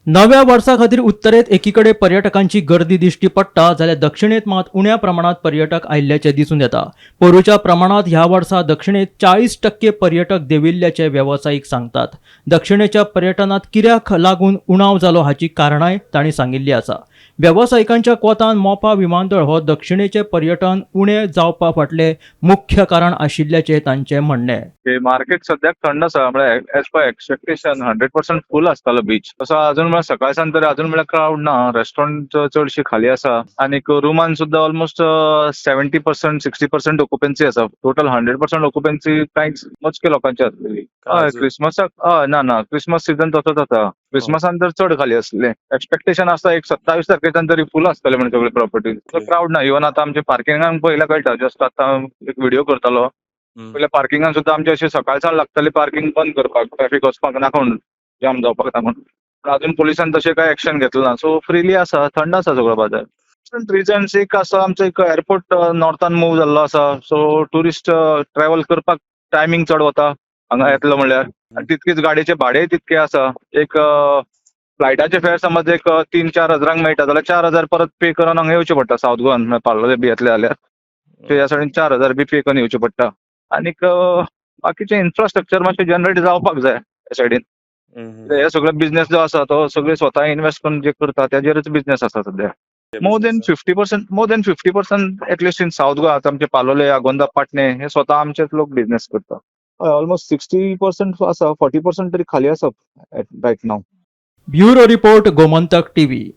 नव्या वर्सा खातीर उत्तरेत एकीकडे पर्यटकांची गर्दी दिश्टी पडटा जाल्यार दक्षिणेत मात उण्या प्रमाणात पर्यटक आयिल्ल्याचे दिसून येता. पोरूच्या प्रमाणात ह्या वर्सा दक्षिणेत 40% पर्यटक देंविल्ल्याचे व्यावसायिक सांगतात. दक्षिणेच्या पर्यटनात कित्याक लागून उणाव जालो हाची कारणांय तांणी सांगिल्ली आसा. व्यावसायिकांच्या कोतान मोपा विमानतळ हो दक्षिणेचे पर्यटन उणे जावपा फाटले मुख्य कारण आशिल्ल्याचे तांचे म्हणणे. मार्केट सद्याक थंड आसा, म्हळ्यार एज पर एक्सपेक्टेशन 100% फुल आसतालो बीच. तसो अजून म्हळ्यार सकाळसान तरी अजून म्हळ्यार क्राउड ना. रेस्टॉरंट चडशी खाली आसा आणि रुमान सुद्धा ऑलमोस्ट 70% 60% ऑक्युपन्सी आसा. टोटल 100% ऑक्युपन्सी कांयच मोजके लोकांची आसलेली. हय, क्रिसमसाक ना क्रिसमस सीझन तसोच आसा. क्रिसमसान तर चड खाली आसले. एक्सपेक्टेशन आसा एक 27 तारखेच्यान तरी फुल आसतले म्हणजे सगळे प्रॉपर्टी. क्राउड ना. इवन आतां आमच्या पार्किंगाक पयला कळटा. जस्ट आतां एक व्हिडिओ करतालो. पयल्या पार्किंगान सुद्धा आमचे अशे सकाळसान लागताले पार्किंग बंद करपाक, ट्रॅफिक वचपाक नाका म्हणून, जाम जावपाक लागून. पण अजून पुलिसान तशें काय एक्शन घेतलें ना. सो फ्रीली आसा, थंड आसा सगळो बाजार. रिजन्स एक आसा, आमचो एक एअरपोर्ट नॉर्थान मूव जाल्लो आसा. सो टुरिस्ट ट्रॅव्हल करपाक टायमिंग चड वता हांगा येतलो म्हणल्यार. आनी तितकेच गाडयेचे भाडेय तितके आसा. एक फ्लायटाचे फेअर समज एक 3-4 हजारांक मेळटा जाल्यार 4 हजार परत पे करून हांगा येवचें पडटा सावथ गोवान. पाळोळे बी येतले जाल्यार ह्या सायडीन 4 हजार बी पे करून येवचें पडटा. आनीक बाकीचे इन्फ्रास्ट्रक्चर मातशें जनरेट जावपाक जाय ह्या सायडीन. हे सगळो बिझनेस जो आसा तो सगळे स्वता इन्व्हेस्ट करून जे करता त्याचेरच बिझनेस आसा सध्या. More than 50% at least in south Goa आमचे पालोले, आगोंदा, पाटणे हे स्वता आमचेच लोक बिझनेस करता. ऑलमोस्ट 60% आसा, 40% तरी खाली आसा रायट नाव. Bureau report Gomantak TV.